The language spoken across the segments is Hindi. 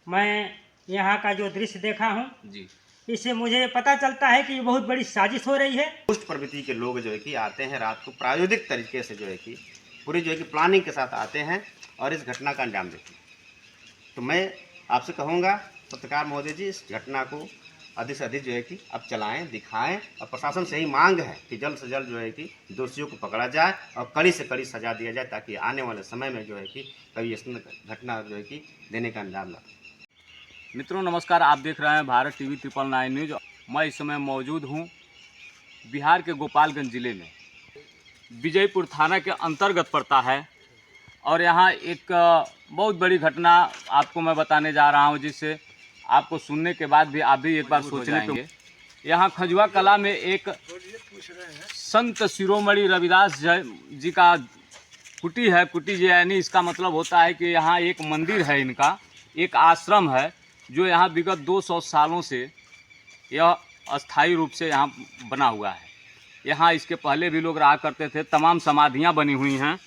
मैं यहाँ का जो दृश्य देखा हूँ जी। इससे मुझे पता चलता है कि बहुत बड़ी साजिश हो रही है। दुष्ट प्रवृत्ति के लोग जो है कि आते हैं रात को प्रायोगिक तरीके से जो है कि पूरी जो है कि प्लानिंग के साथ आते हैं और इस घटना का अंजाम देते हैं। तो मैं आपसे कहूँगा पत्रकार महोदय जी, इस घटना को अधिक से अधिक जो है कि अब चलाएं, दिखाएं और प्रशासन से ही मांग है कि जल्द से जल्द जो है कि दोषियों को पकड़ा जाए और कड़ी से कड़ी सजा दिया जाए, ताकि आने वाले समय में जो है कि कभी इस घटना जो है कि देने का अंजाम न। मित्रों नमस्कार, आप देख रहे हैं भारत टीवी 999 न्यूज। मैं इस समय मौजूद हूं बिहार के गोपालगंज ज़िले में, विजयपुर थाना के अंतर्गत पड़ता है। और यहाँ एक बहुत बड़ी घटना आपको मैं बताने जा रहा हूँ, जिससे आपको सुनने के बाद भी आप भी एक बार सोचने पे। यहाँ खजुआ कला में एक संत शिरोमणि रविदास जी का कुटी है। कुटी जी यानी इसका मतलब होता है कि यहाँ एक मंदिर है, इनका एक आश्रम है जो यहाँ विगत 200 सालों से यह अस्थायी रूप से यहाँ बना हुआ है। यहाँ इसके पहले भी लोग रहा करते थे। तमाम समाधियाँ बनी हुई हैं।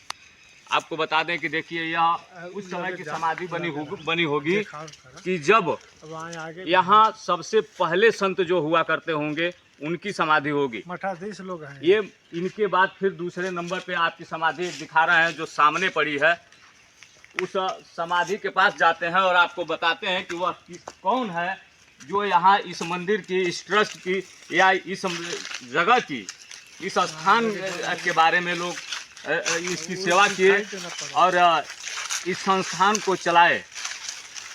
आपको बता दें कि देखिए यह उस समय की समाधि बनी होगी कि जब यहाँ सबसे पहले संत जो हुआ करते होंगे उनकी समाधि होगी। मठाधीश लोग हैं ये। इनके बाद फिर दूसरे नंबर पे आपकी समाधि दिखा रहे हैं जो सामने पड़ी है। उस समाधि के पास जाते हैं और आपको बताते हैं कि वह कौन है जो यहाँ इस मंदिर की, इस ट्रस्ट की या इस जगह की, इस स्थान के बारे में लोग इसकी सेवा किए और इस संस्थान को चलाए।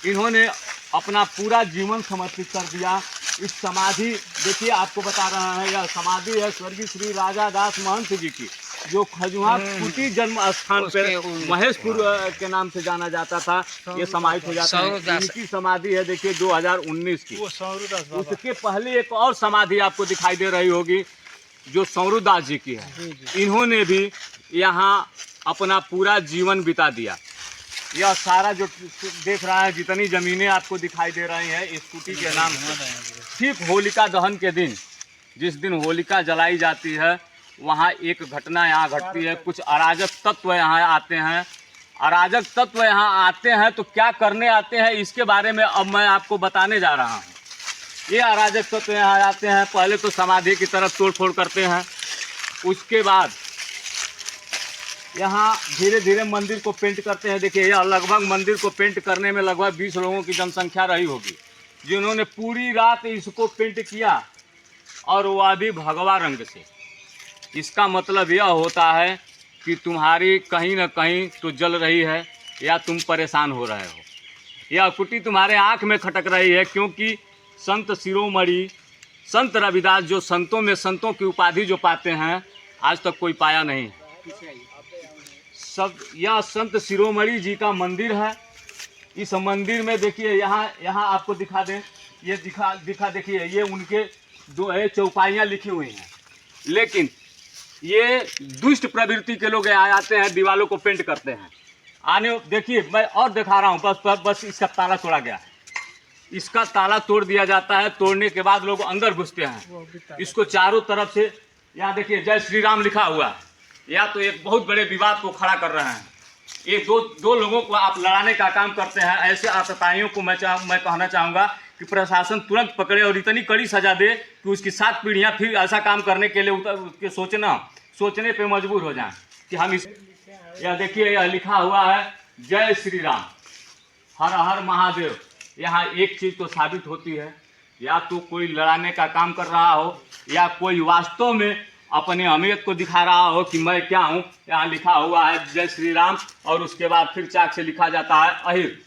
इन्होंने अपना पूरा जीवन समर्पित कर दिया। इस समाधि देखिए, आपको बता रहे हैं, यह समाधि है स्वर्गीय श्री राजा दास महंत जी की, जो खजुआ कुटी जन्म स्थान पे महेशपुर के नाम से जाना जाता था। ये समाहित हो जाता है। इनकी समाधि है देखिए 2019 की। उसके पहले एक और समाधि आपको दिखाई दे रही होगी जो सौरुदास जी की है। इन्होंने भी यहाँ अपना पूरा जीवन बिता दिया। यह सारा जो देख रहा है, जितनी ज़मीनें आपको दिखाई दे रही हैं इस कुटी के नाम से, ठीक होलिका दहन के दिन, जिस दिन होलिका जलाई जाती है, वहाँ एक घटना यहाँ घटती है। कुछ अराजक तत्व यहाँ आते हैं। अराजक तत्व यहाँ आते हैं तो क्या करने आते हैं, इसके बारे में अब मैं आपको बताने जा रहा हूँ। ये अराजक तत्व यहाँ आते हैं, पहले तो समाधि की तरफ तोड़ फोड़ करते हैं। उसके बाद यहाँ धीरे धीरे मंदिर को पेंट करते हैं। देखिए यह लगभग मंदिर को पेंट करने में लगभग 20 लोगों की जनसंख्या रही होगी, जिन्होंने पूरी रात इसको पेंट किया, और वह भी भगवा रंग से। इसका मतलब यह होता है कि तुम्हारी कहीं ना कहीं तो जल रही है या तुम परेशान हो रहे हो। यह कुटी तुम्हारे आँख में खटक रही है, क्योंकि संत शिरोमणि संत रविदास, जो संतों में संतों की उपाधि जो पाते हैं, आज तक कोई पाया नहीं। सब यह संत शिरोमणि जी का मंदिर है। इस मंदिर में देखिए यहाँ आपको दिखा दें, ये दिखा देखिए, ये उनके दो चौपाइयाँ लिखी हुई हैं। लेकिन ये दुष्ट प्रवृत्ति के लोग यहाँ आते हैं, दीवालों को पेंट करते हैं। आने देखिए, मैं और दिखा रहा हूँ। बस इसका ताला तोड़ा गया है। इसका ताला तोड़ दिया जाता है। तोड़ने के बाद लोग अंदर घुसते हैं। इसको चारों तरफ से, यहाँ देखिए जय श्री राम लिखा हुआ है। या तो एक बहुत बड़े विवाद को खड़ा कर रहे हैं। ये दो लोगों को आप लड़ाने का काम करते हैं। ऐसे आतताइयों को मैं कहना चाहूँगा कि प्रशासन तुरंत पकड़े और इतनी कड़ी सजा दे कि उसकी 7 पीढ़ियाँ फिर ऐसा काम करने के लिए उसके सोचने पे मजबूर हो जाएं कि हम इस। यह देखिए, यह लिखा हुआ है जय श्री राम, हर हर महादेव। यहाँ एक चीज़ तो साबित होती है, या तो कोई लड़ाने का काम कर रहा हो, या कोई वास्तव में अपने अहमियत को दिखा रहा हो कि मैं क्या हूँ। यहाँ लिखा हुआ है जय श्री राम, और उसके बाद फिर चाक से लिखा जाता है अहिर।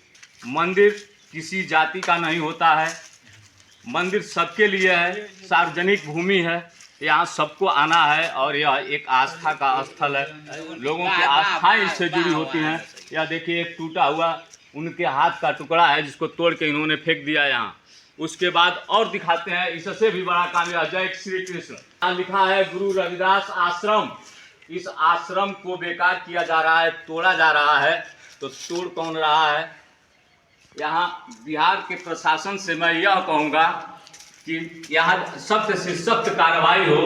मंदिर किसी जाति का नहीं होता है, मंदिर सबके लिए है, सार्वजनिक भूमि है, यहाँ सबको आना है। और यह एक आस्था का स्थल है, लोगों की आस्थाएं इससे जुड़ी होती हैं। यह देखिए एक टूटा हुआ उनके हाथ का टुकड़ा है, जिसको तोड़ के इन्होंने फेंक दिया यहाँ। उसके बाद और दिखाते हैं, इससे भी बड़ा काम है जय श्री कृष्ण। यहाँ लिखा है गुरु रविदास आश्रम। इस आश्रम को बेकार किया जा रहा है, तोड़ा जा रहा है। तो तोड़ कौन रहा है? यहाँ बिहार के प्रशासन से मैं यह कहूँगा कि यहाँ सख्त से सख्त कार्रवाई हो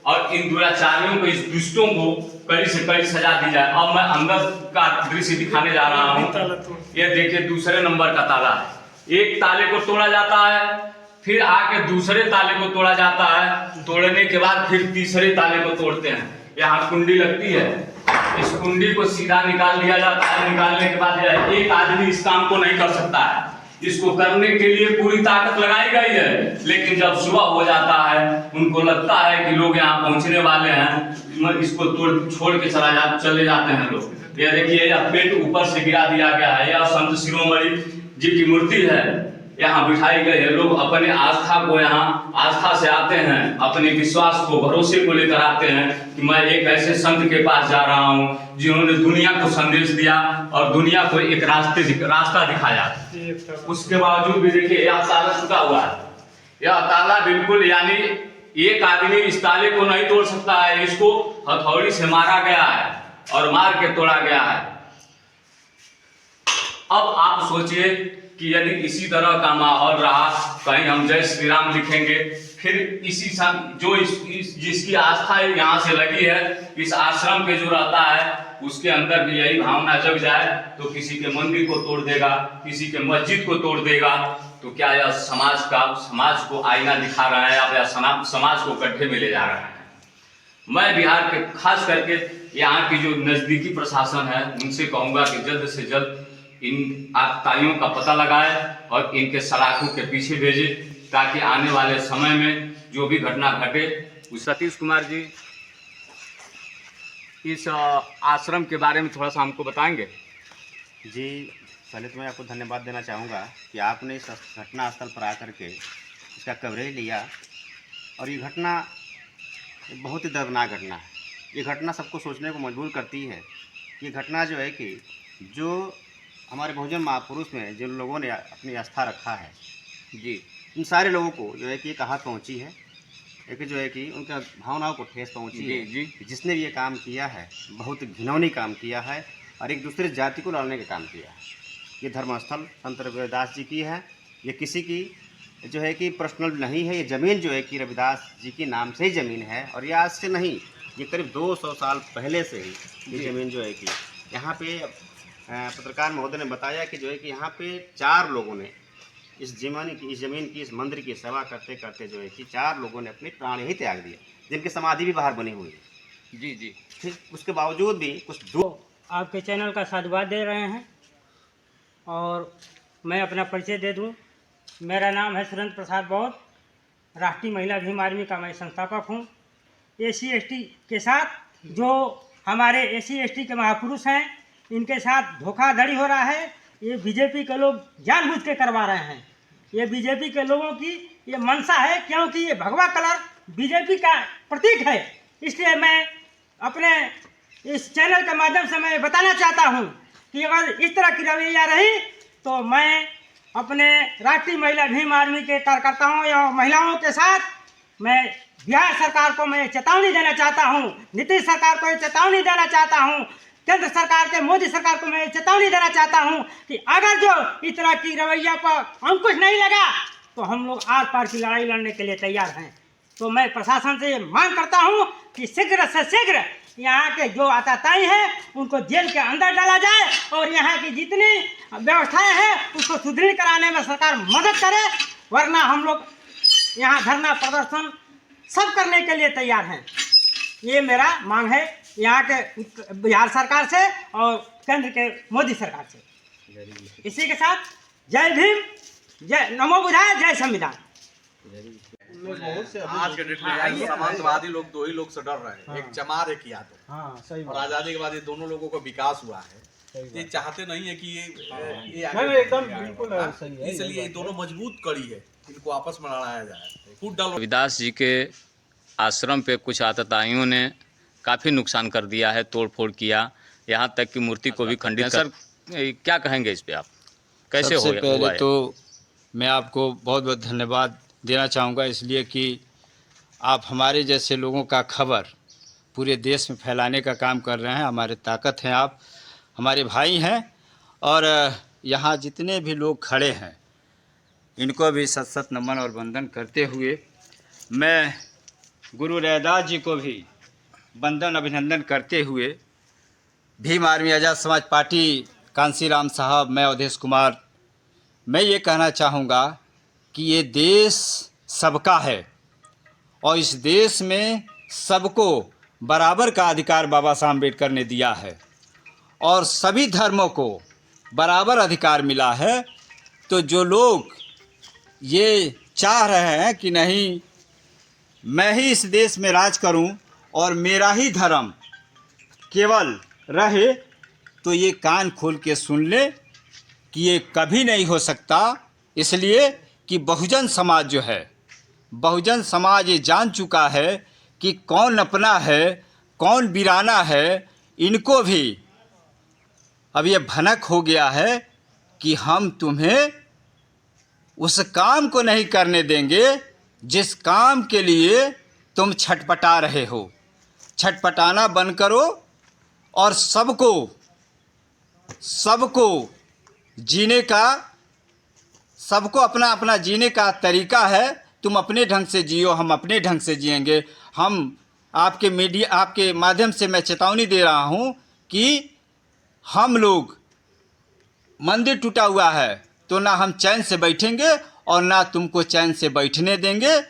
और इन दुराचारियों को, इस दुष्टों को कड़ी से कड़ी सजा दी जाए। अब मैं अंदर का दृश्य दिखाने जा रहा हूँ। ये देखिए दूसरे नंबर का ताला है। एक ताले को तोड़ा जाता है, फिर आके दूसरे ताले को तोड़ा जाता है, तोड़ने के बाद फिर तीसरे ताले को तोड़ते हैं। यहाँ कुंडी लगती है, इस कुंडी को सीधा निकाल दिया जाता है। निकालने के बाद एक आदमी इस काम को नहीं कर सकता है, इसको करने के लिए पूरी ताकत लगाई गई है, लेकिन जब सुबह हो जाता है उनको लगता है कि लोग यहाँ पहुंचने वाले हैं, इसको छोड़ के चले जाते हैं लोग। ये देखिए, यह पेंट ऊपर से गिरा दिया गया है। यह संत शिरोमणि जी की मूर्ति है, यहाँ बिठाई गई है। लोग अपने आस्था को यहाँ आस्था से आते हैं, अपने विश्वास को भरोसे को लेकर आते हैं कि मैं एक ऐसे संत के पास जा रहा हूँ जिन्होंने दुनिया को संदेश दिया और दुनिया को एक रास्ता दिखाया। उसके बावजूद भी देखिए, यह ताला टूटा हुआ है। यह ताला बिल्कुल, यानी एक आदमी इस ताले को नहीं तोड़ सकता है। इसको हथौड़ी से मारा गया है और मार के तोड़ा गया है। अब आप सोचिए कि यदि इसी तरह का माहौल रहा, कहीं हम जय श्री राम लिखेंगे, फिर इसी जो जिसकी आस्था यहाँ से लगी है, इस आश्रम पे जो रहता है, उसके अंदर भी यही भावना जग जाए तो किसी के मंदिर को तोड़ देगा, किसी के मस्जिद को तोड़ देगा। तो क्या यह समाज को आईना दिखा रहा है या समाज को गड्ढे में ले जा रहा है? मैं बिहार के खास करके यहाँ की जो नजदीकी प्रशासन है उनसे कहूँगा कि जल्द से जल्द इन आतताइयों का पता लगाए और इनके सलाखों के पीछे भेजे, ताकि आने वाले समय में जो भी घटना घटे। सतीश कुमार जी, इस आश्रम के बारे में थोड़ा सा हमको बताएंगे? जी, पहले तो मैं आपको धन्यवाद देना चाहूँगा कि आपने इस घटना स्थल पर आकर के इसका कवरेज लिया। और ये घटना बहुत ही दर्दनाक घटना है। ये घटना सबको सोचने को मजबूर करती है। ये घटना जो है कि जो हमारे बहुजन महापुरुष में जिन लोगों ने अपनी आस्था रखा है जी, इन सारे लोगों को जो है कि एक आहत पहुंची है, एक जो है कि उनका भावनाओं को ठेस पहुंची है जी। जिसने भी ये काम किया है बहुत घिनौनी काम किया है और एक दूसरे जाति को लड़ने का काम किया है। ये धर्मस्थल संत रविदास जी की है, ये किसी की जो है कि पर्सनल नहीं है। ये ज़मीन जो है कि रविदास जी के नाम से ही ज़मीन है और ये आज से नहीं, ये करीब 200 साल पहले से ही ये ज़मीन जो है कि यहाँ पे पत्रकार महोदय ने बताया कि जो है कि यहाँ पे 4 लोगों ने इस ज़मीन की इस मंदिर की सेवा करते करते जो है कि 4 लोगों ने अपने प्राण ही त्याग दिए, जिनकी समाधि भी बाहर बनी हुई है। जी जी। ठीक, उसके बावजूद भी कुछ आपके चैनल का साधुवाद दे रहे हैं और मैं अपना परिचय दे दूं। मेरा नाम है सुरेंद्र प्रसाद बौद्ध, राष्ट्रीय महिला भीम आर्मी का मैं संस्थापक हूं। SC/ST के साथ जो हमारे SC/ST के महापुरुष हैं, इनके साथ धोखाधड़ी हो रहा है। ये बीजेपी के लोग जानबूझ के करवा रहे हैं। ये बीजेपी के लोगों की ये मंशा है, क्योंकि ये भगवा कलर बीजेपी का प्रतीक है। इसलिए मैं अपने इस चैनल के माध्यम से मैं बताना चाहता हूँ कि अगर इस तरह की रवैया रही तो मैं अपने राष्ट्रीय महिला भीम आर्मी के कार्यकर्ताओं या महिलाओं के साथ मैं बिहार सरकार को मैं चेतावनी देना चाहता हूँ, नीतीश सरकार को चेतावनी देना चाहता हूँ, केंद्र सरकार के मोदी सरकार को मैं चेतावनी देना चाहता हूँ कि अगर जो इस तरह की रवैया पर अंकुश नहीं लगा तो हम लोग आर पार की लड़ाई लड़ने के लिए तैयार हैं। तो मैं प्रशासन से ये मांग करता हूँ कि शीघ्र से शीघ्र यहाँ के जो आतताई हैं उनको जेल के अंदर डाला जाए और यहाँ की जितनी व्यवस्थाएं हैं उसको सुदृढ़ कराने में सरकार मदद करे, वरना हम लोग यहाँ धरना प्रदर्शन सब करने के लिए तैयार हैं। ये मेरा मांग है यहाँ के बिहार सरकार से और केंद्र के मोदी सरकार से। इसी के साथ जय भीम, जय नमो बुद्धाय, जय संविधान। आज के डेट में सामंतवादी लोग 2 ही लोग से डर रहे हैं, हाँ। एक चमार एक यादव। हाँ, सही और आजादी के बाद ये दोनों लोगों का विकास हुआ है। ये चाहते नहीं है कि ये एकदम बिल्कुल सही है। इसलिए ये दोनों मजबूत कड़ी है, इनको आपस में लड़ाया जाए। फूट डालो। रविदास जी के आश्रम पे कुछ आतताइयों ने काफ़ी नुकसान कर दिया है, तोड़ फोड़ किया, यहाँ तक कि मूर्ति को भी खंडित। सर क्या कहेंगे इस पे आप? कैसे सबसे पहले हुआ है? तो मैं आपको बहुत बहुत धन्यवाद देना चाहूँगा, इसलिए कि आप हमारे जैसे लोगों का खबर पूरे देश में फैलाने का काम कर रहे हैं। हमारे ताकत हैं, आप हमारे भाई हैं और यहाँ जितने भी लोग खड़े हैं इनको भी सत सत नमन और वंदन करते हुए मैं गुरु रविदास जी को भी वंदन अभिनंदन करते हुए भीम आर्मी आज़ाद समाज पार्टी कांसीराम साहब, मैं अवधेश कुमार मैं ये कहना चाहूँगा कि ये देश सबका है और इस देश में सबको बराबर का अधिकार बाबा साहब अम्बेडकर ने दिया है और सभी धर्मों को बराबर अधिकार मिला है। तो जो लोग ये चाह रहे हैं कि नहीं मैं ही इस देश में राज करूं और मेरा ही धर्म केवल रहे, तो ये कान खोल के सुन ले कि ये कभी नहीं हो सकता। इसलिए कि बहुजन समाज जो है, बहुजन समाज ये जान चुका है कि कौन अपना है कौन वीराना है। इनको भी अब ये भनक हो गया है कि हम तुम्हें उस काम को नहीं करने देंगे जिस काम के लिए तुम छटपटा रहे हो। छटपटाना बंद करो और सबको जीने का, सबको अपना अपना जीने का तरीका है। तुम अपने ढंग से जियो, हम अपने ढंग से जिएंगे। हम आपके मीडिया, आपके माध्यम से मैं चेतावनी दे रहा हूँ कि हम लोग, मंदिर टूटा हुआ है तो ना हम चैन से बैठेंगे और ना तुमको चैन से बैठने देंगे।